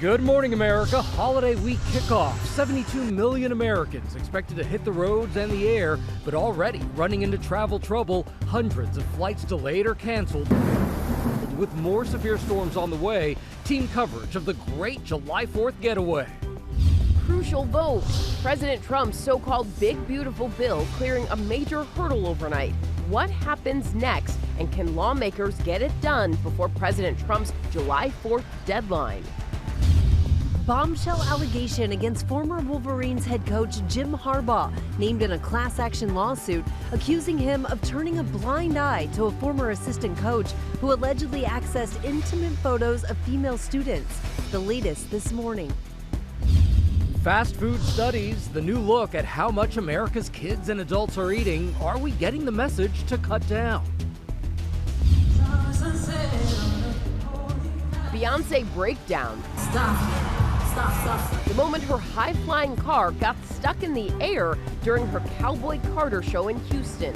Good morning, America. Holiday week kickoff. 72 million Americans expected to hit the roads and the air, but already running into travel trouble. Hundreds of flights delayed or canceled. With more severe storms on the way, team coverage of the great July 4th getaway. Crucial vote. President Trump's so-called Big Beautiful Bill clearing a major hurdle overnight. What happens next? And can lawmakers get it done before President Trump's July 4th deadline? Bombshell allegation against former Wolverines head coach Jim Harbaugh, named in a class action lawsuit accusing him of turning a blind eye to a former assistant coach who allegedly accessed intimate photos of female students. The latest this morning. Fast food studies, the new look at how much America's kids and adults are eating. Are we getting the message to cut down? Beyonce breakdown. Stop. The moment her high-flying car got stuck in the air during her Cowboy Carter show in Houston.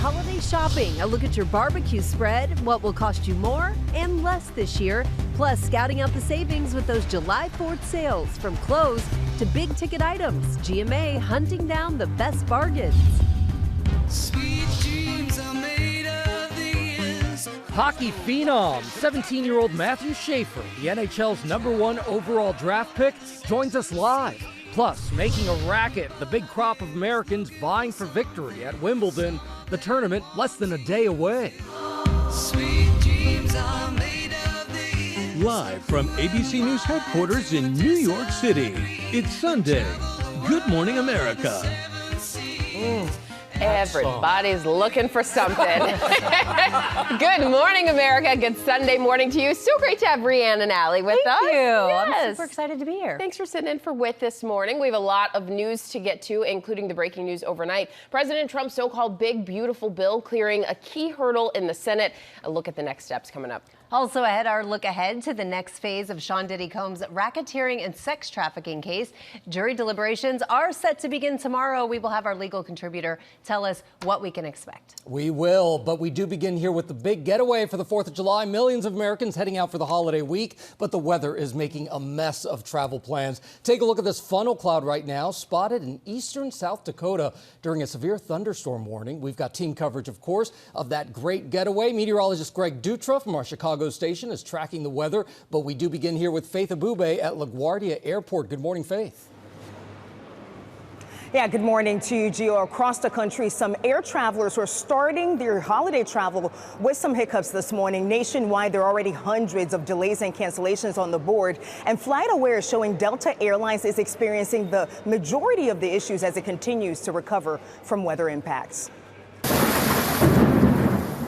Holiday shopping, a look at your barbecue spread, what will cost you more and less this year, plus scouting out the savings with those July 4th sales, from clothes to big ticket items. GMA hunting down the best bargains. Sweet dreams are made of these. Hockey phenom, 17-year-old Matthew Schaefer, the NHL's #1 overall draft pick, joins us live. Plus, making a racket, the big crop of Americans vying for victory at Wimbledon. The tournament less than a day away. Sweet dreams are made of these. Live from ABC News headquarters in New York City, it's Sunday. Good morning, America. Everybody's looking for something. Good morning, America. Good Sunday morning to you. So great to have Brianne and Allie with us. Thank you. Yes. I'm super excited to be here. Thanks for sitting in for Wit this morning. We have a lot of news to get to, including the breaking news overnight. President Trump's so-called Big Beautiful Bill clearing a key hurdle in the Senate. A look at the next steps coming up. Also ahead, our look ahead to the next phase of Sean Diddy Combs' racketeering and sex trafficking case. Jury deliberations are set to begin tomorrow. We will have our legal contributor tell us what we can expect. We will, but we do begin here with the big getaway for the 4th of July. Millions of Americans heading out for the holiday week, but the weather is making a mess of travel plans. Take a look at this funnel cloud right now, spotted in eastern South Dakota during a severe thunderstorm warning. We've got team coverage, of course, of that great getaway. Meteorologist Greg Dutra from our Chicago station is tracking the weather, but we do begin here with Faith Abubey at LaGuardia Airport. Good morning, Faith. Yeah, good morning to you, Gio. Across the country, some air travelers are starting their holiday travel with some hiccups this morning. Nationwide, there are already hundreds of delays and cancellations on the board. And FlightAware is showing Delta Airlines is experiencing the majority of the issues as it continues to recover from weather impacts.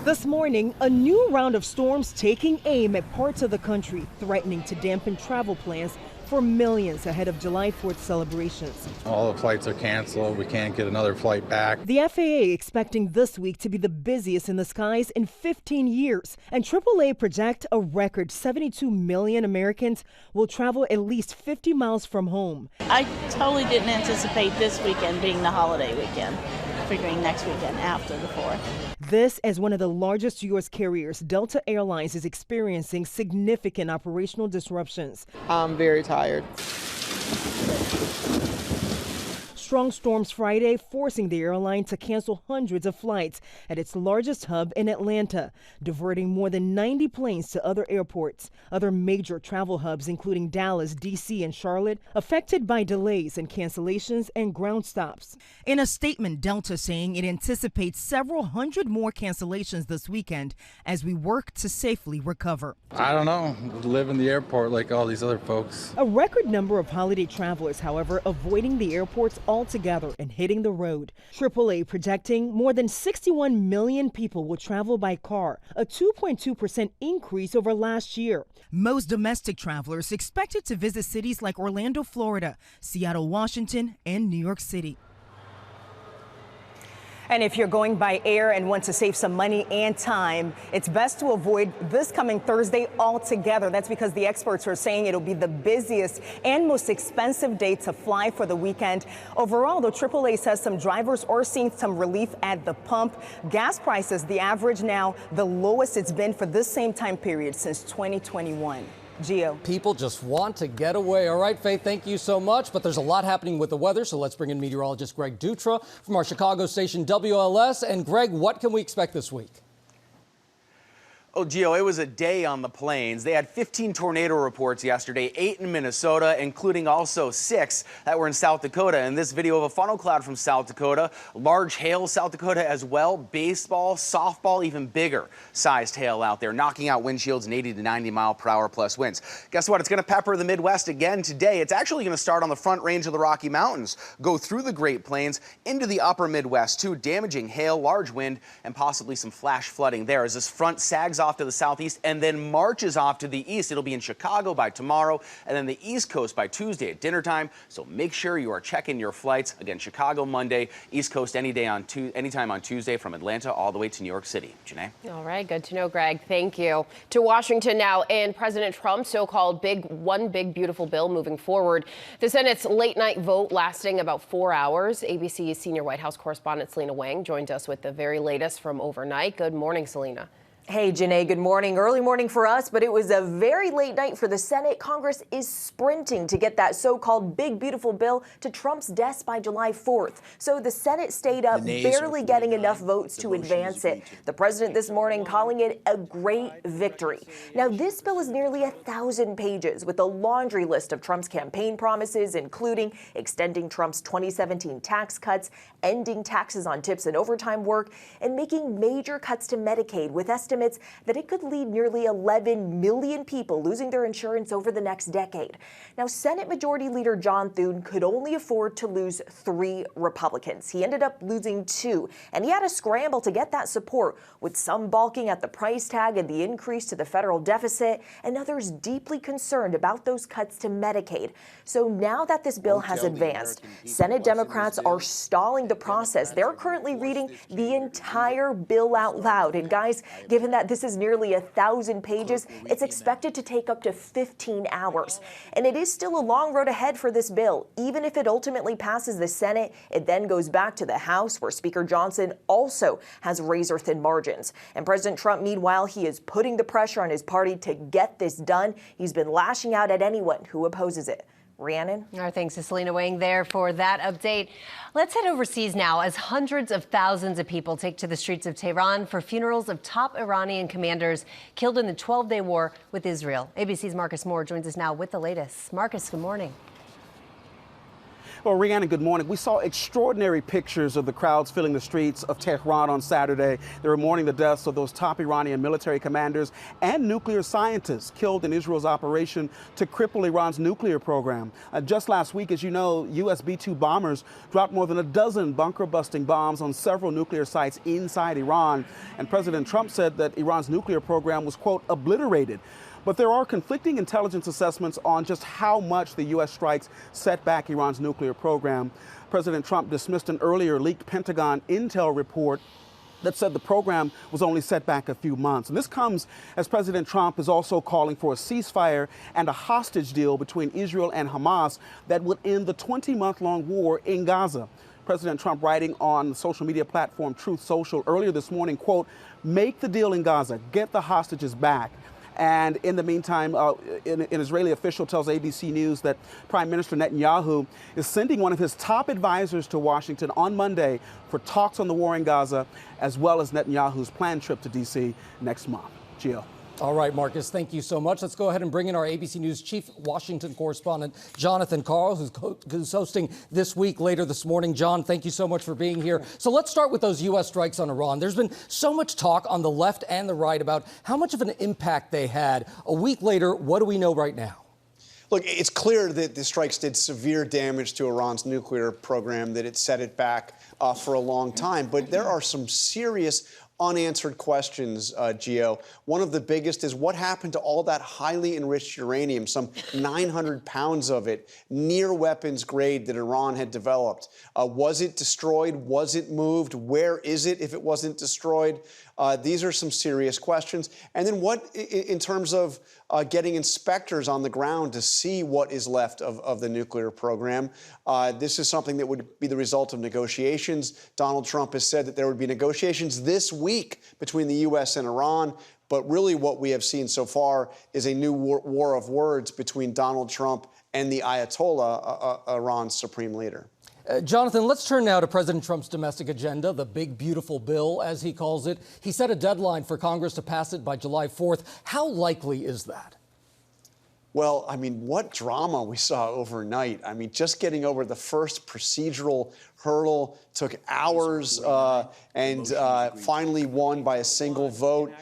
This morning, a new round of storms taking aim at parts of the country, threatening to dampen travel plans for millions ahead of July 4th celebrations. All the flights are canceled. We can't get another flight back. The FAA expecting this week to be the busiest in the skies in 15 years. And AAA project a record 72 million Americans will travel at least 50 miles from home. I totally didn't anticipate this weekend being the holiday weekend, figuring next weekend after the 4th. This, as one of the largest U.S. carriers, Delta Airlines is experiencing significant operational disruptions. I'm very tired. Strong storms Friday forcing the airline to cancel hundreds of flights at its largest hub in Atlanta, diverting more than 90 planes to other airports. Other major travel hubs, including Dallas, D.C., and Charlotte, affected by delays and cancellations and ground stops. In a statement, Delta saying it anticipates several hundred more cancellations this weekend as we work to safely recover. I don't know. Live in the airport like all these other folks. A record number of holiday travelers, however, avoiding the airports altogether and hitting the road. AAA projecting more than 61 million people will travel by car, a 2.2% increase over last year. Most domestic travelers expected to visit cities like Orlando, Florida, Seattle, Washington, and New York City. And if you're going by air and want to save some money and time, it's best to avoid this coming Thursday altogether. That's because the experts are saying it'll be the busiest and most expensive day to fly for the weekend. Overall, the AAA says some drivers are seeing some relief at the pump. Gas prices, the average now, the lowest it's been for this same time period since 2021. Gio. People just want to get away. All right, Faith, thank you so much. But there's a lot happening with the weather, so let's bring in meteorologist Greg Dutra from our Chicago station WLS. And Greg, what can we expect this week? Oh, Gio, it was a day on the plains. They had 15 tornado reports yesterday, 8 in Minnesota, including also 6 that were in South Dakota. And this video of a funnel cloud from South Dakota, large hail South Dakota as well, baseball, softball, even bigger sized hail out there, knocking out wind chills in 80 to 90 mile per hour plus winds. Guess what? It's going to pepper the Midwest again today. It's actually going to start on the front range of the Rocky Mountains, go through the Great Plains into the upper Midwest too, damaging hail, large wind, and possibly some flash flooding there as this front sags off to the southeast and then marches off to the east. It'll be in Chicago by tomorrow and then the East Coast by Tuesday at dinner time. So make sure you are checking your flights. Again, Chicago Monday, East Coast anytime on Tuesday from Atlanta all the way to New York City. Janae? All right, good to know, Greg. Thank you. To Washington now, and President Trump's so-called one big beautiful bill moving forward. The Senate's late night vote lasting about 4 hours. ABC's senior White House correspondent Selena Wang joined us with the very latest from overnight. Good morning, Selena. Hey, Janae, good morning. Early morning for us, but it was a very late night for the Senate. Congress is sprinting to get that so-called big, beautiful bill to Trump's desk by July 4th. So the Senate stayed up, barely getting enough votes to advance it. The president this morning calling it a great victory. Now, this bill is nearly 1,000 pages with a laundry list of Trump's campaign promises, including extending Trump's 2017 tax cuts, ending taxes on tips and overtime work, and making major cuts to Medicaid with estimates that it could lead nearly 11 million people losing their insurance over the next decade. Now, Senate Majority Leader John Thune could only afford to lose 3 Republicans. He ended up losing 2, and he had to scramble to get that support, with some balking at the price tag and the increase to the federal deficit, and others deeply concerned about those cuts to Medicaid. So now that this bill has advanced, Senate Democrats are stalling the process. They're currently reading the entire bill out loud. And guys, given that this is nearly 1,000 pages, it's expected to take up to 15 hours. And it is still a long road ahead for this bill. Even if it ultimately passes the Senate, it then goes back to the House, where Speaker Johnson also has razor-thin margins. And President Trump, meanwhile, he is putting the pressure on his party to get this done. He's been lashing out at anyone who opposes it. Rhiannon? Our thanks to Selena Wang there for that update. Let's head overseas now as hundreds of thousands of people take to the streets of Tehran for funerals of top Iranian commanders killed in the 12-day war with Israel. ABC's Marcus Moore joins us now with the latest. Marcus, good morning. Well, Rhiannon, good morning. We saw extraordinary pictures of the crowds filling the streets of Tehran on Saturday. They were mourning the deaths of those top Iranian military commanders and nuclear scientists killed in Israel's operation to cripple Iran's nuclear program. Just last week, as you know, U.S. B-2 bombers dropped more than a dozen bunker-busting bombs on several nuclear sites inside Iran. And President Trump said that Iran's nuclear program was, quote, obliterated. But there are conflicting intelligence assessments on just how much the U.S. strikes set back Iran's nuclear program. President Trump dismissed an earlier leaked Pentagon intel report that said the program was only set back a few months. And this comes as President Trump is also calling for a ceasefire and a hostage deal between Israel and Hamas that would end the 20-month-long war in Gaza. President Trump writing on the social media platform Truth Social earlier this morning, quote, "Make the deal in Gaza, get the hostages back." And in the meantime, an Israeli official tells ABC News that Prime Minister Netanyahu is sending one of his top advisors to Washington on Monday for talks on the war in Gaza, as well as Netanyahu's planned trip to D.C. next month. Gio. All right, Marcus, thank you so much. Let's go ahead and bring in our ABC News chief Washington correspondent, Jonathan Karl, who's hosting This Week later this morning. John, thank you so much for being here. So let's start with those U.S. strikes on Iran. There's been so much talk on the left and the right about how much of an impact they had. A week later, what do we know right now? Look, it's clear that the strikes did severe damage to Iran's nuclear program, that it set it back for a long time. But there are some serious unanswered questions, Gio. One of the biggest is what happened to all that highly enriched uranium, some 900 pounds of it, near weapons grade that Iran had developed. Was it destroyed? Was it moved? Where is it if it wasn't destroyed? These are some serious questions. And then what, in terms of getting inspectors on the ground to see what is left of the nuclear program, this is something that would be the result of negotiations. Donald Trump has said that there would be negotiations this week between the U.S. and Iran. But really what we have seen so far is a new war of words between Donald Trump and the Ayatollah, Iran's supreme leader. Jonathan, let's turn now to President Trump's domestic agenda, the big, beautiful bill, as he calls it. He set a deadline for Congress to pass it by July 4th. How likely is that? Well, I mean, what drama we saw overnight. I mean, just getting over the first procedural hurdle took hours and finally won by a single vote.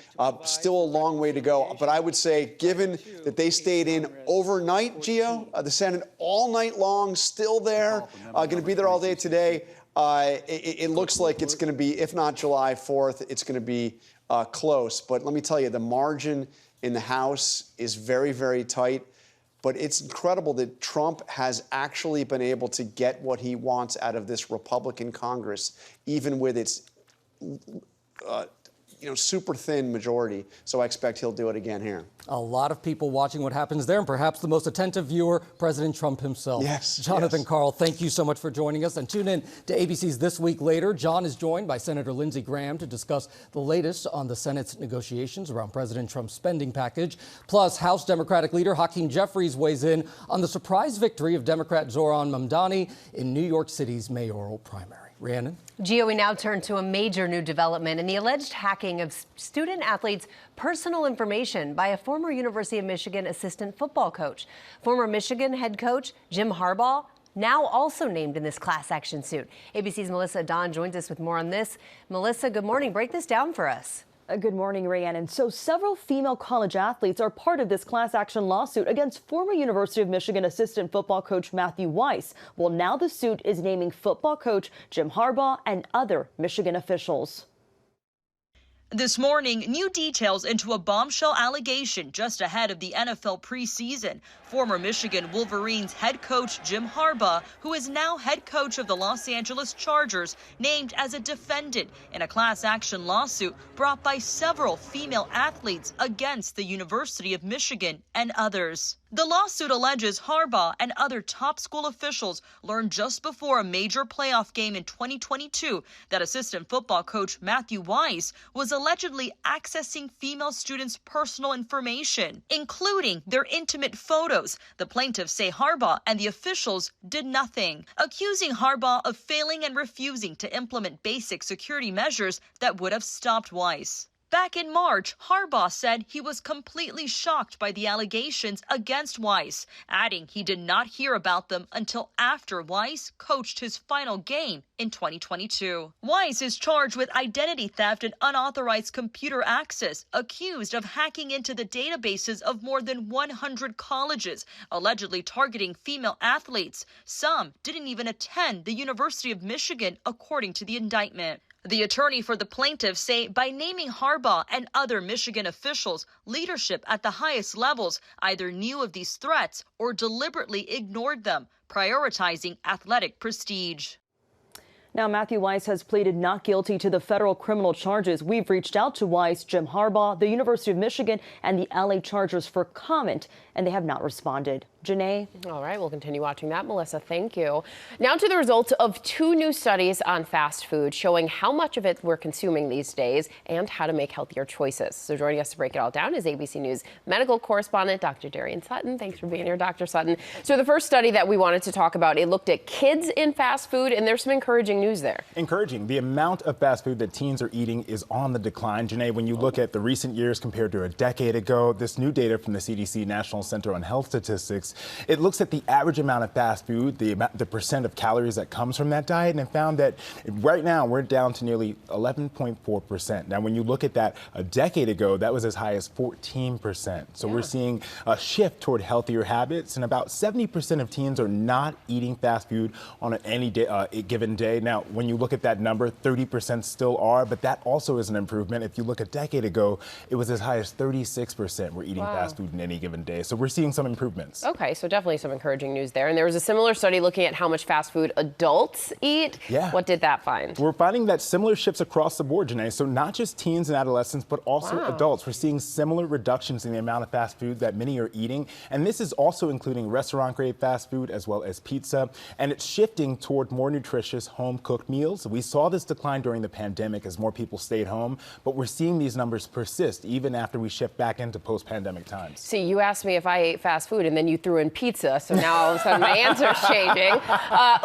Still a long way to go. But I would say, given that they stayed in overnight, Gio, the Senate all night long, still there, going to be there all day today, it looks like it's going to be, if not July 4th, it's going to be close. But let me tell you, the margin in the House is very, very tight. But it's incredible that Trump has actually been able to get what he wants out of this Republican Congress, even with its super thin majority. So I expect he'll do it again here. A lot of people watching what happens there, and perhaps the most attentive viewer, President Trump himself. Yes. Jonathan Karl, thank you so much for joining us. And tune in to ABC's This Week Later. John is joined by Senator Lindsey Graham to discuss the latest on the Senate's negotiations around President Trump's spending package. Plus, House Democratic leader Hakeem Jeffries weighs in on the surprise victory of Democrat Zoran Mamdani in New York City's mayoral primary. Rhiannon? Gio, we now turn to a major new development in the alleged hacking of student athletes' personal information by a former University of Michigan assistant football coach. Former Michigan head coach Jim Harbaugh, now also named in this class action suit. ABC's Melissa Don joins us with more on this. Melissa, good morning. Break this down for us. Good morning, Rhiannon. So several female college athletes are part of this class action lawsuit against former University of Michigan assistant football coach Matthew Weiss. Well, now the suit is naming football coach Jim Harbaugh and other Michigan officials. This morning, new details into a bombshell allegation just ahead of the NFL preseason. Former Michigan Wolverines head coach Jim Harbaugh, who is now head coach of the Los Angeles Chargers, named as a defendant in a class action lawsuit brought by several female athletes against the University of Michigan and others. The lawsuit alleges Harbaugh and other top school officials learned just before a major playoff game in 2022 that assistant football coach Matthew Weiss was allegedly accessing female students' personal information, including their intimate photos. The plaintiffs say Harbaugh and the officials did nothing, accusing Harbaugh of failing and refusing to implement basic security measures that would have stopped Weiss. Back in March, Harbaugh said he was completely shocked by the allegations against Weiss, adding he did not hear about them until after Weiss coached his final game in 2022. Weiss is charged with identity theft and unauthorized computer access, accused of hacking into the databases of more than 100 colleges, allegedly targeting female athletes. Some didn't even attend the University of Michigan, according to the indictment. The attorney for the plaintiffs say by naming Harbaugh and other Michigan officials, leadership at the highest levels either knew of these threats or deliberately ignored them, prioritizing athletic prestige. Now, Matthew Weiss has pleaded not guilty to the federal criminal charges. We've reached out to Weiss, Jim Harbaugh, the University of Michigan, and the LA Chargers for comment, and they have not responded. Janae? All right, we'll continue watching that. Melissa, thank you. Now to the results of two new studies on fast food showing how much of it we're consuming these days and how to make healthier choices. So joining us to break it all down is ABC News medical correspondent Dr. Darian Sutton. Thanks for being here, Dr. Sutton. So the first study that we wanted to talk about, it looked at kids in fast food, and there's some encouraging news there. Encouraging. The amount of fast food that teens are eating is on the decline. Janae, when you look at the recent years compared to a decade ago, this new data from the CDC National Center on Health Statistics, it looks at the average amount of fast food, the percent of calories that comes from that diet, and found that right now we're down to nearly 11.4%. Now, when you look at that a decade ago, that was as high as 14%. So we're seeing a shift toward healthier habits, and about 70% of teens are not eating fast food on any day, a given day. Now, when you look at that number, 30% still are, but that also is an improvement. If you look a decade ago, it was as high as 36% were eating fast food in any given day. So we're seeing some improvements. Okay. Okay, so definitely some encouraging news there. And there was a similar study looking at how much fast food adults eat. Yeah. What did that find? We're finding that similar shifts across the board, Janae. So not just teens and adolescents, but also adults. We're seeing similar reductions in the amount of fast food that many are eating. And this is also including restaurant-grade fast food as well as pizza. And it's shifting toward more nutritious home-cooked meals. We saw this decline during the pandemic as more people stayed home, but we're seeing these numbers persist even after we shift back into post-pandemic times. See, you asked me if I ate fast food, and then you threw in pizza, so now all of a sudden my answer's changing.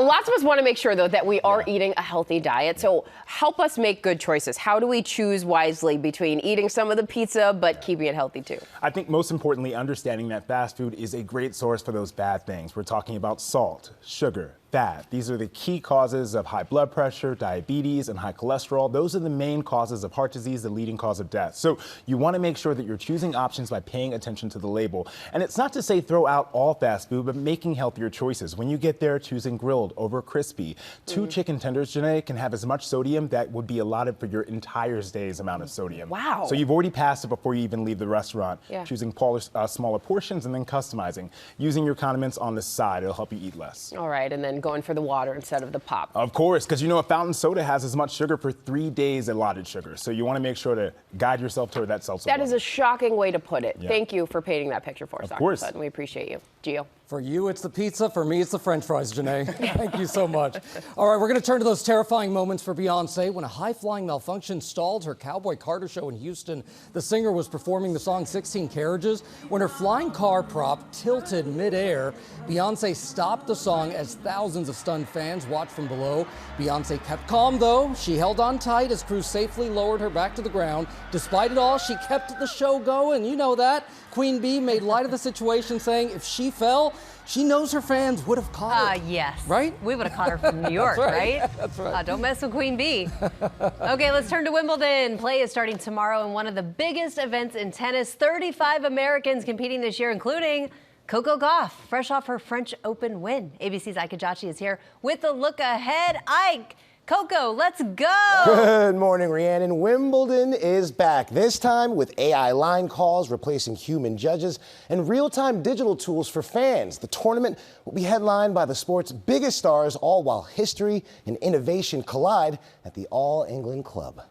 Lots of us want to make sure, though, that we are eating a healthy diet. So help us make good choices. How do we choose wisely between eating some of the pizza but keeping it healthy, too? I think most importantly, understanding that fast food is a great source for those bad things. We're talking about salt, sugar, fat. These are the key causes of high blood pressure, diabetes, and high cholesterol. Those are the main causes of heart disease, the leading cause of death. So you want to make sure that you're choosing options by paying attention to the label. And it's not to say throw out all fast food, but making healthier choices. When you get there, choosing grilled over crispy. 2 chicken tenders, Janae, can have as much sodium that would be allotted for your entire day's amount of sodium. Wow. So you've already passed it before you even leave the restaurant. Yeah. Choosing smaller portions and then customizing. Using your condiments on the side, it'll help you eat less. All right, and then going for the water instead of the pop. Of course, because you know a fountain soda has as much sugar for 3 days allotted sugar. So you want to make sure to guide yourself toward that seltzer. That is a shocking way to put it. Yeah. Thank you for painting that picture for us, Of course. Dr. Sutton. We appreciate you. Gio? For you, it's the pizza. For me, it's the French fries, Janae. Thank you so much. All right, we're going to turn to those terrifying moments for Beyonce. When a high-flying malfunction stalled her Cowboy Carter show in Houston, the singer was performing the song 16 Carriages. When her flying car prop tilted midair, Beyonce stopped the song as thousands of stunned fans watched from below. Beyonce kept calm, though. She held on tight as crews safely lowered her back to the ground. Despite it all, she kept the show going. You know that. Queen Bee made light of the situation, saying if she fell, she knows her fans would have caught her. Yes. Right? We would have caught her from New York, That's right? That's right. Don't mess with Queen Bee. Okay, let's turn to Wimbledon. Play is starting tomorrow in one of the biggest events in tennis. 35 Americans competing this year, including Coco Gauff, fresh off her French Open win. ABC's Ike Ajachi is here with a look ahead. Ike, Coco, let's go. Good morning, Rhiannon. Wimbledon is back, this time with AI line calls replacing human judges and real-time digital tools for fans. The tournament will be headlined by the sport's biggest stars, all while history and innovation collide at the All England Club.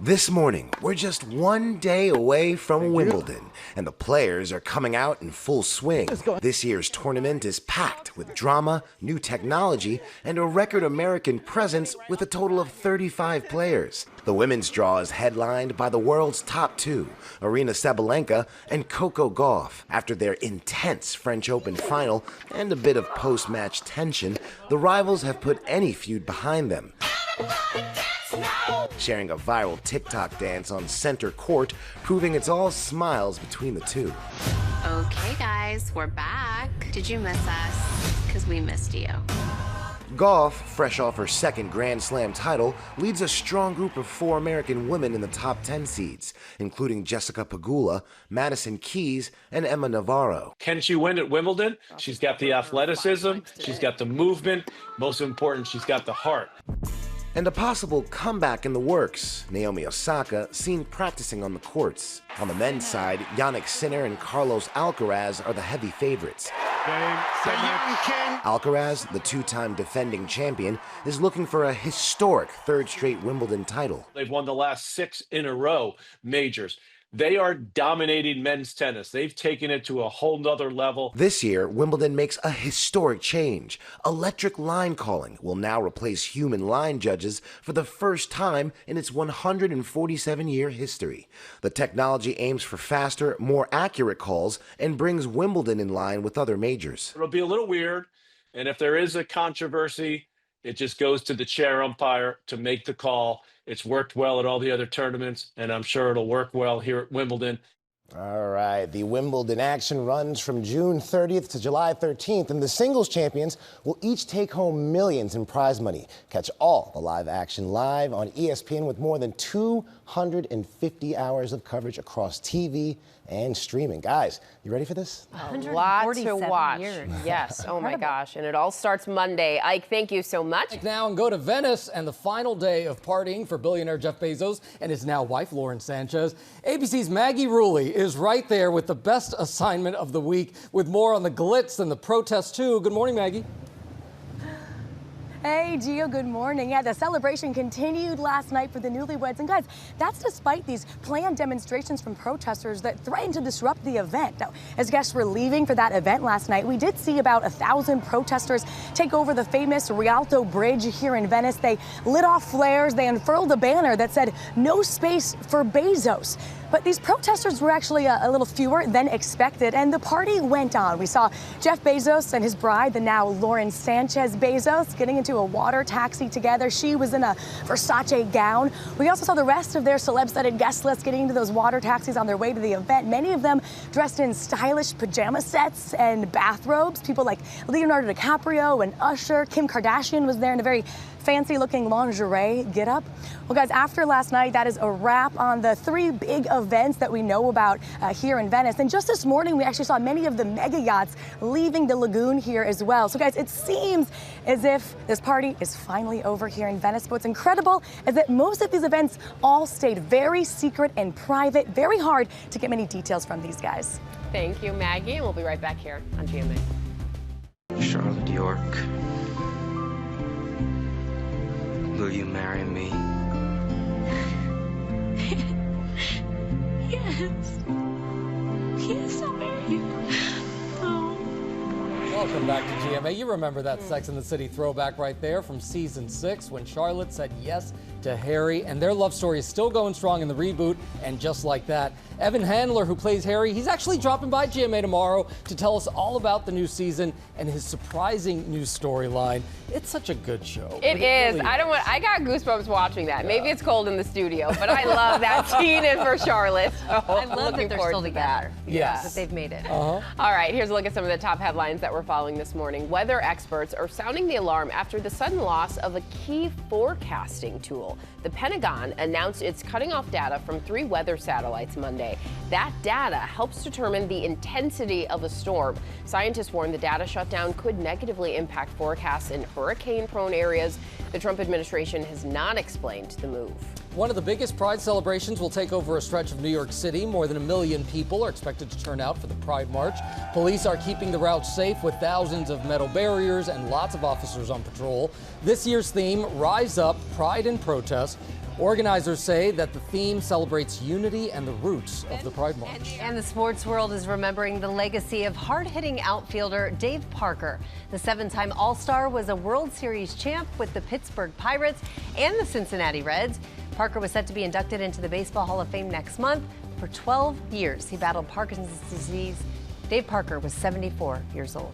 This morning, we're just one day away from Wimbledon, and the players are coming out in full swing. This year's tournament is packed with drama, new technology, and a record American presence with a total of 35 players. The women's draw is headlined by the world's top 2, Aryna Sabalenka and Coco Gauff. After their intense French Open final and a bit of post-match tension, the rivals have put any feud behind them, sharing a viral TikTok dance on center court, proving it's all smiles between the two. Okay, guys, we're back. Did you miss us? Because we missed you. Gauff, fresh off her second Grand Slam title, leads a strong group of 4 American women in the top 10 seeds, including Jessica Pegula, Madison Keys, and Emma Navarro. Can she win at Wimbledon? She's got the athleticism, she's got the movement, most important, she's got the heart. And a possible comeback in the works. Naomi Osaka seen practicing on the courts. On the men's side, Jannik Sinner and Carlos Alcaraz are the heavy favorites. Alcaraz, the 2-time defending champion, is looking for a historic 3rd straight Wimbledon title. They've won the last 6 in a row majors. They are dominating men's tennis. They've taken it to a whole nother level. This year, Wimbledon makes a historic change. Electric line calling will now replace human line judges for the first time in its 147-year history. The technology aims for faster, more accurate calls and brings Wimbledon in line with other majors. It'll be a little weird, and if there is a controversy, it just goes to the chair umpire to make the call. It's worked well at all the other tournaments, and I'm sure it'll work well here at Wimbledon. All right, the Wimbledon action runs from June 30th to July 13th, and the singles champions will each take home millions in prize money. Catch all the live action live on ESPN with more than 250 hours of coverage across TV and streaming. Guys, you ready for this? A lot to watch. Years. Yes. Oh my gosh. And it all starts Monday. Ike, thank you so much. Now and go to Venice and the final day of partying for billionaire Jeff Bezos and his now wife, Lauren Sanchez. ABC's Maggie Rulli is right there with the best assignment of the week with more on the glitz and the protests too. Good morning, Maggie. Hey, Gio, good morning. Yeah, the celebration continued last night for the newlyweds. And guys, that's despite these planned demonstrations from protesters that threatened to disrupt the event. Now, as guests were leaving for that event last night, we did see about 1,000 protesters take over the famous Rialto Bridge here in Venice. They lit off flares. They unfurled a banner that said, "No space for Bezos." But these protesters were actually a little fewer than expected, and the party went on. We saw Jeff Bezos and his bride, the now Lauren Sanchez Bezos, getting into a water taxi together. She was in a Versace gown. We also saw the rest of their celeb-studded guest list getting into those water taxis on their way to the event, many of them dressed in stylish pajama sets and bathrobes. People like Leonardo DiCaprio and Usher. Kim Kardashian was there in a very fancy-looking lingerie get-up. Well, guys, after last night, that is a wrap on the 3 big events that we know about here in Venice. And just this morning, we actually saw many of the mega yachts leaving the lagoon here as well. So, guys, it seems as if this party is finally over here in Venice. But what's incredible is that most of these events all stayed very secret and private. Very hard to get many details from these guys. Thank you, Maggie. And we'll be right back here on GMA. Charlotte York, will you marry me? Yes. Yes, I'll marry you. Oh. Welcome back to GMA. You remember that Sex and the City throwback right there from season 6 when Charlotte said yes to Harry, and their love story is still going strong in the reboot. And just like that, Evan Handler, who plays Harry, he's actually dropping by GMA tomorrow to tell us all about the new season and his surprising new storyline. It's such a good show. It is. Really I got goosebumps watching that. Yeah. Maybe it's cold in the studio, but I love that scene in for Charlotte. So I love that they're still together. Yes. That they've made it. All right, here's a look at some of the top headlines that we're following this morning. Weather experts are sounding the alarm after the sudden loss of a key forecasting tool. The Pentagon announced it's cutting off data from 3 weather satellites Monday. That data helps determine the intensity of a storm. Scientists warn the data shutdown could negatively impact forecasts in hurricane-prone areas. The Trump administration has not explained the move. One of the biggest Pride celebrations will take over a stretch of New York City. More than 1 million people are expected to turn out for the Pride March. Police are keeping the route safe with thousands of metal barriers and lots of officers on patrol. This year's theme, Rise Up, Pride and Protest. Organizers say that the theme celebrates unity and the roots of the Pride March. And the sports world is remembering the legacy of hard-hitting outfielder Dave Parker. The 7-time All-Star was a World Series champ with the Pittsburgh Pirates and the Cincinnati Reds. Parker was set to be inducted into the Baseball Hall of Fame next month. For 12 years, he battled Parkinson's disease. Dave Parker was 74 years old.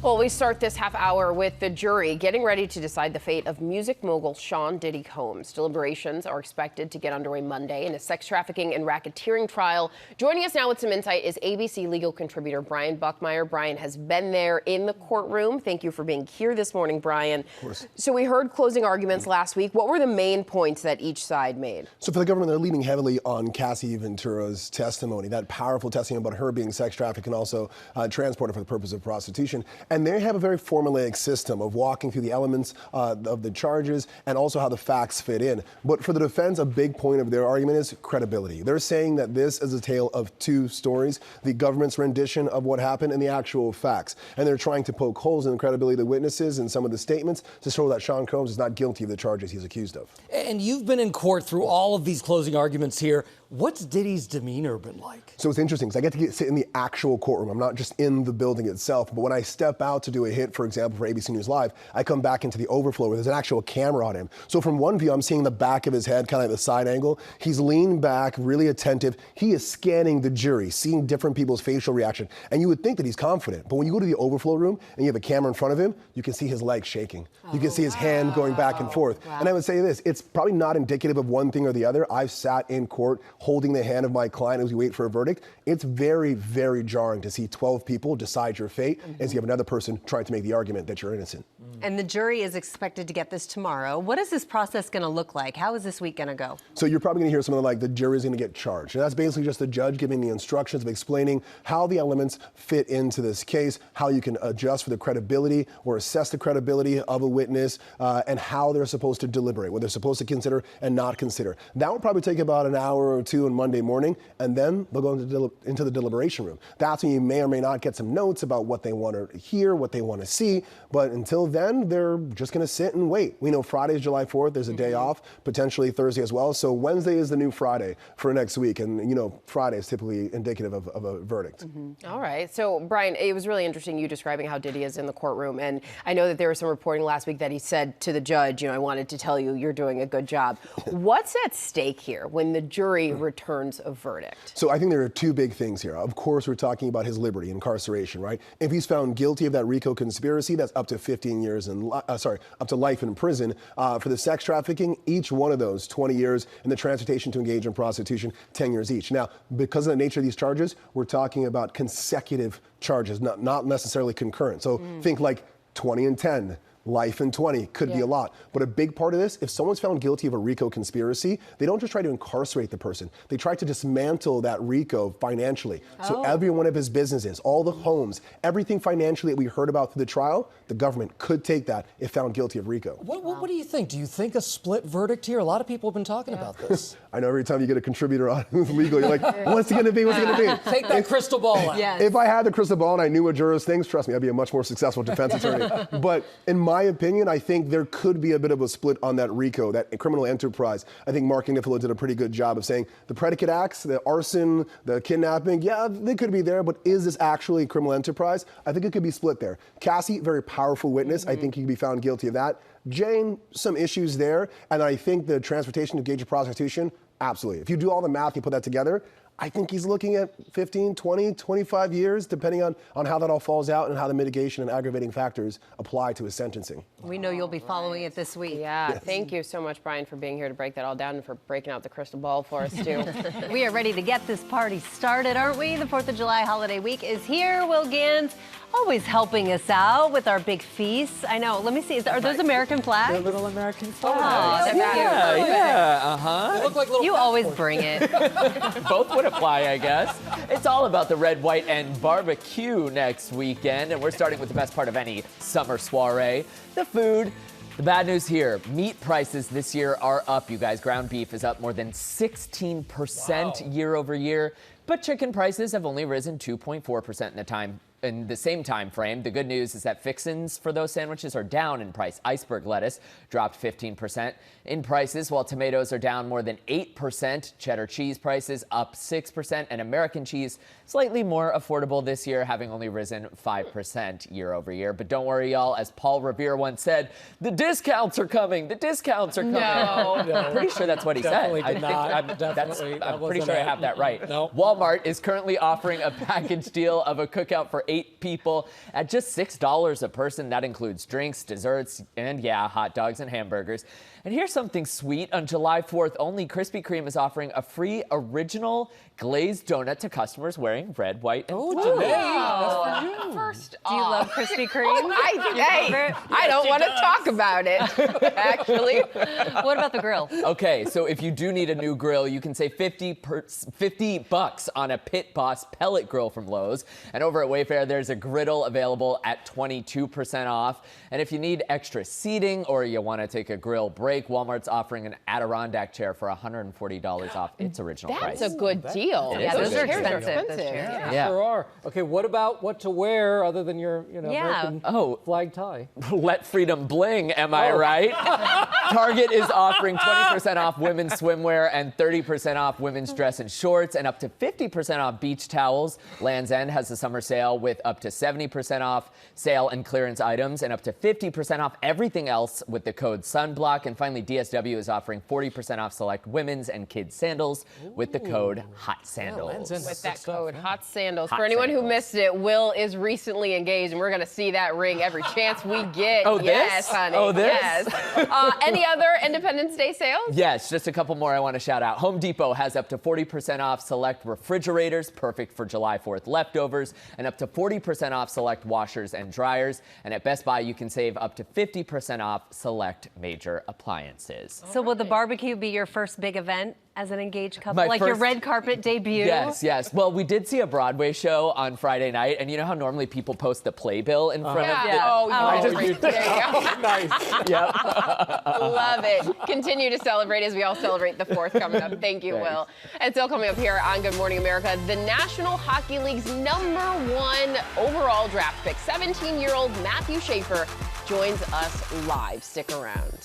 Well, we start this half hour with the jury getting ready to decide the fate of music mogul Sean Diddy Combs. Deliberations are expected to get underway Monday in a sex trafficking and racketeering trial. Joining us now with some insight is ABC legal contributor Brian Buckmire. Brian has been there in the courtroom. Thank you for being here this morning, Brian. Of course. So we heard closing arguments last week. What were the main points that each side made? So for the government, they're leaning heavily on Cassie Ventura's testimony, that powerful testimony about her being sex trafficked and also transported for the purpose of prostitution. And they have a very formulaic system of walking through the elements of the charges and also how the facts fit in. But for the defense, a big point of their argument is credibility. They're saying that this is a tale of 2 stories, the government's rendition of what happened and the actual facts. And they're trying to poke holes in the credibility of the witnesses and some of the statements to show that Sean Combs is not guilty of the charges he's accused of. And you've been in court through all of these closing arguments here. What's Diddy's demeanor been like? So it's interesting because I get to sit in the actual courtroom. I'm not just in the building itself, but when I step out to do a hit, for example, for ABC News Live, I come back into the overflow where there's an actual camera on him. So from one view, I'm seeing the back of his head, kind of at the side angle. He's leaned back, really attentive. He is scanning the jury, seeing different people's facial reaction. And you would think that he's confident. But when you go to the overflow room and you have a camera in front of him, you can see his legs shaking. You can see his hand going back and forth. Wow. And I would say this, it's probably not indicative of one thing or the other. I've sat in court holding the hand of my client as we wait for a verdict. It's very, very jarring to see 12 people decide your fate as you have another person trying to make the argument that you're innocent. And the jury is expected to get this tomorrow. What is this process going to look like? How is this week going to go? So you're probably going to hear something like the jury's going to get charged. And that's basically just the judge giving the instructions of explaining how the elements fit into this case, how you can adjust for the credibility or assess the credibility of a witness, and how they're supposed to deliberate, what they're supposed to consider and not consider. That will probably take about an hour or two on Monday morning, and then they'll go into the deliberation room. That's when you may or may not get some notes about what they want to hear, what they want to see. But until then, they're just going to sit and wait. We know Friday is July 4th. There's a day off, potentially Thursday as well. So Wednesday is the new Friday for next week. And, you know, Friday is typically indicative of a verdict. All right. So, Brian, it was really interesting you describing how Diddy is in the courtroom. And I know that there was some reporting last week that he said to the judge, you know, I wanted to tell you you're doing a good job. What's at stake here when the jury returns a verdict? So I think there are two big things here. Of course, we're talking about his liberty, incarceration, right? If he's found guilty of that RICO conspiracy, that's up to 15 years up to life in prison. For the sex trafficking, each one of those 20 years, and the transportation to engage in prostitution, 10 years each. Now, because of the nature of these charges, we're talking about consecutive charges, not necessarily concurrent. So think like 20 and 10. Life in 20 could be a lot. But a big part of this, if someone's found guilty of a RICO conspiracy, they don't just try to incarcerate the person. They try to dismantle that RICO financially. So every one of his businesses, all the homes, everything financially that we heard about through the trial, the government could take that if found guilty of RICO. What do you think? Do you think a split verdict here? A lot of people have been talking about this. I know every time you get a contributor on legal, you're like, what's it going to be? What's it going to be? Take that crystal ball out. Yes. If I had the crystal ball and I knew what jurors think, trust me, I'd be a much more successful defense attorney. But in my opinion, I think there could be a bit of a split on that RICO, that criminal enterprise. I think Mark Agnifilo did a pretty good job of saying the predicate acts, the arson, the kidnapping, yeah, they could be there, but is this actually a criminal enterprise? I think it could be split there. Cassie, very powerful witness. I think he could be found guilty of that. Jane, some issues there. And I think the transportation to engage in prostitution, absolutely. If you do all the math, you put that together, I think he's looking at 15, 20, 25 years, depending on how that all falls out and how the mitigation and aggravating factors apply to his sentencing. We know you'll be following it this week. Yeah, thank you so much, Brian, for being here to break that all down and for breaking out the crystal ball for us, too. We are ready to get this party started, aren't we? The 4th of July holiday week is here. Will Gans always helping us out with our big feasts. I know. Let me see. Are those American flags? They're little American flags. Oh, that's Yeah. They look like little You always bring it. Both would apply, I guess. It's all about the red, white, and barbecue next weekend, and we're starting with the best part of any summer soiree, the food. The bad news here, meat prices this year are up, you guys. Ground beef is up more than 16% year over year, but chicken prices have only risen 2.4% in the same time frame. The good news is that fixins for those sandwiches are down in price. Iceberg lettuce dropped 15% in prices, while tomatoes are down more than 8%. Cheddar cheese prices up 6%, and American cheese slightly more affordable this year, having only risen 5% year over year. But don't worry, y'all. As Paul Revere once said, the discounts are coming. The discounts are coming. No. I'm pretty sure that's what he Definitely said. did not. I'm pretty sure I have that right. No. Walmart is currently offering a package deal of a cookout for 8 people at just $6 a person. That includes drinks, desserts, and yeah, hot dogs and hamburgers. And here's something sweet. On July 4th only, Krispy Kreme is offering a free original glazed donut to customers wearing red, white, and blue. That's for you. First Do you love Krispy Kreme? I don't want to talk about it, actually. What about the grill? Okay, so if you do need a new grill, you can save $50 on a Pit Boss pellet grill from Lowe's. And over at Wayfair, there's a griddle available at 22% off. And if you need extra seating or you want to take a grill break, Walmart's offering an Adirondack chair for $140 off its original price. That's a good deal. Yeah, those are chairs expensive. Yeah, sure are. Okay, what about what to wear other than your, American flag tie? Let freedom bling, am I right? Target is offering 20% off women's swimwear and 30% off women's dress and shorts and up to 50% off beach towels. Land's End has a summer sale with up to 70% off sale and clearance items and up to 50% off everything else with the code SUNBLOCK. And finally, DSW is offering 40% off select women's and kids sandals with the code HOT SANDALS. With that code, HOT SANDALS. For anyone who missed it, Will is recently engaged, and we're going to see that ring every chance we get. Oh, yes, this? honey. Oh, this? Yes. Any other Independence Day sales? Yes, just a couple more I want to shout out. Home Depot has up to 40% off select refrigerators, perfect for July 4th leftovers, and up to 40% off select washers and dryers. And at Best Buy, you can save up to 50% off select major appliances. So will the barbecue be your first big event as an engaged couple? My Like your first- red carpet debut? Yes. Well, we did see a Broadway show on Friday night, and you know how normally people post the playbill in front of the... Oh, just- there you go. Nice. Yep. Love it. Continue to celebrate as we all celebrate the 4th coming up. Thank you, Thanks. Will. And still coming up here on Good Morning America, the National Hockey League's #1 overall draft pick, 17-year-old Matthew Schaefer, joins us live. Stick around.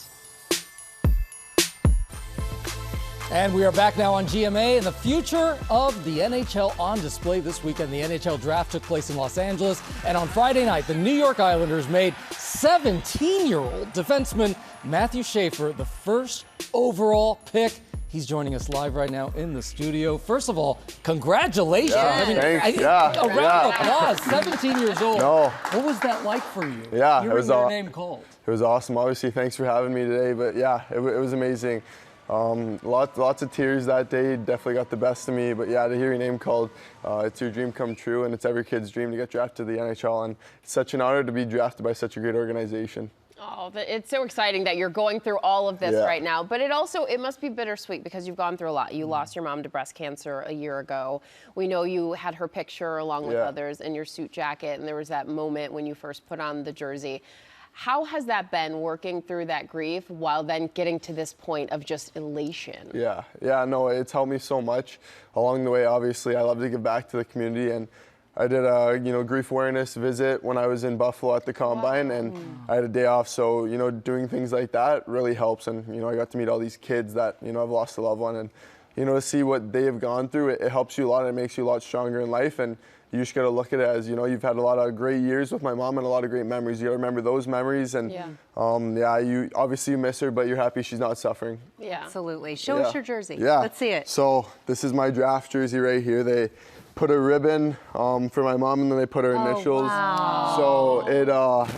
And we are back now on GMA, and the future of the NHL on display this weekend. The NHL draft took place in Los Angeles, and on Friday night, the New York Islanders made 17-year-old defenseman Matthew Schaefer the first overall pick. He's joining us live right now in the studio. First of all, congratulations. Thanks. A round of applause. 17 years old. No. What was that like for you? Yeah, Hearing your name called. It was awesome. Obviously, thanks for having me today. But yeah, it was amazing. Lots of tears that day. Definitely got the best of me. But yeah, to hear your name called, it's your dream come true, and it's every kid's dream to get drafted to the NHL. And it's such an honor to be drafted by such a great organization. Oh, it's so exciting that you're going through all of this right now. But it must be bittersweet because you've gone through a lot. You lost your mom to breast cancer a year ago. We know you had her picture along with others in your suit jacket, and there was that moment when you first put on the jersey. How has that been, working through that grief while then getting to this point of just elation? Yeah, no, it's helped me so much along the way. Obviously, I love to give back to the community, and I did a grief awareness visit when I was in Buffalo at the Combine, and I had a day off. So doing things like that really helps, and I got to meet all these kids that I've lost a loved one, and to see what they have gone through, it helps you a lot. It makes you a lot stronger in life, and you just got to look at it as, you've had a lot of great years with my mom and a lot of great memories. You got to remember those memories. And you obviously miss her, but you're happy she's not suffering. Yeah, absolutely. Show us your jersey. Yeah. Let's see it. So this is my draft jersey right here. They put a ribbon for my mom, and then they put her initials. Wow. So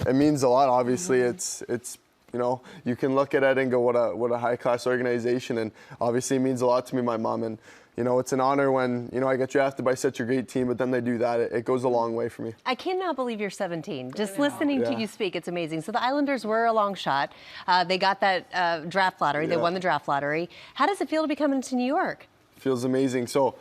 it means a lot. Obviously, it's you can look at it and go, what a high class organization, and obviously it means a lot to me, my mom. And it's an honor when, I get drafted by such a great team, but then they do that. It goes a long way for me. I cannot believe you're 17. Just listening to you speak, it's amazing. So the Islanders were a long shot. They got that draft lottery. They won the draft lottery. How does it feel to be coming to New York? Feels amazing. So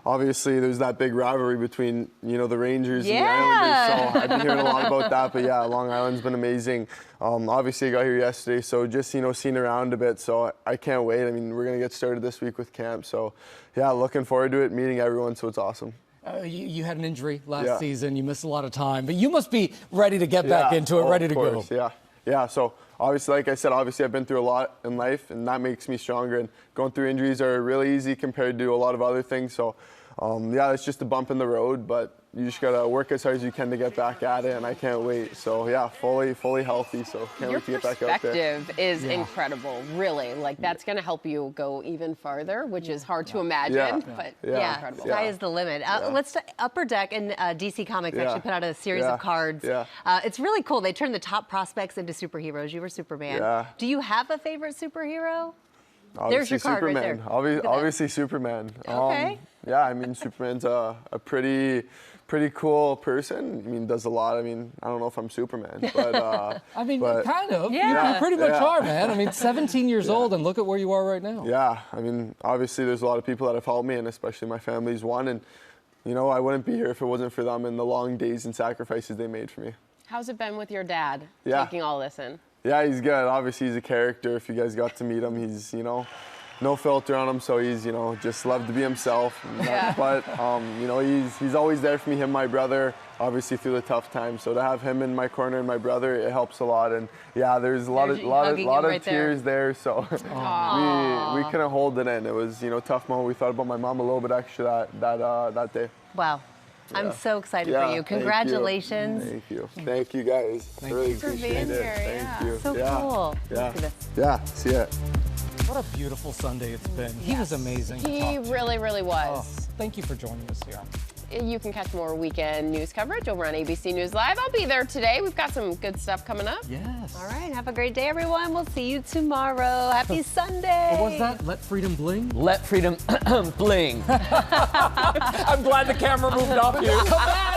obviously there's that big rivalry between, the Rangers and the Islanders. So I've been hearing a lot about that. But yeah, Long Island's been amazing. Obviously I got here yesterday, so just, seeing around a bit. So I can't wait. I mean, we're going to get started this week with camp. So yeah, looking forward to it, meeting everyone. So it's awesome. You had an injury last season. You missed a lot of time, but you must be ready to get back into it, ready to go. Yeah. So obviously, like I said, I've been through a lot in life, and that makes me stronger. And going through injuries are really easy compared to a lot of other things. So it's just a bump in the road, but you just gotta work as hard as you can to get back at it, and I can't wait. So yeah, fully healthy. So can't wait to get back out there. Your perspective is incredible, really. Like that's gonna help you go even farther, which is hard to imagine, but incredible. Sky is the limit. Let's Upper Deck and DC Comics actually put out a series of cards. It's really cool. They turned the top prospects into superheroes. You were Superman. Do you have a favorite superhero? Obviously, there's your card Superman. right there. Obviously Superman. Okay. I mean, Superman's a pretty cool person. I mean, does a lot. I mean, I don't know if I'm Superman, but I mean, kind of. Yeah. You pretty much are, man. I mean, 17 years old, and look at where you are right now. Yeah. I mean, obviously, there's a lot of people that have helped me, and especially my family's one. And I wouldn't be here if it wasn't for them and the long days and sacrifices they made for me. How's it been with your dad taking all this in? Yeah, he's good. Obviously, he's a character. If you guys got to meet him, he's no filter on him, so he's just loved to be himself. But he's always there for me. Him, my brother, obviously through the tough times. So to have him in my corner and my brother, it helps a lot. And yeah, there's a lot of tears there. So we couldn't hold it in. It was tough moment. We thought about my mom a little bit extra that day. Wow. I'm so excited for you. Congratulations. Thank you guys. Thank really you for appreciate being it. here. Thank you. So cool. Yeah. See ya. What a beautiful Sunday it's been. He was amazing. He really was. Thank you for joining us here. you can catch more weekend news coverage over on ABC News Live. I'll be there today. We've got some good stuff coming up. Yes. All right, have a great day, everyone. We'll see you tomorrow. Happy Sunday. What was that? Let freedom bling? Let freedom bling. I'm glad the camera moved off you. Come back.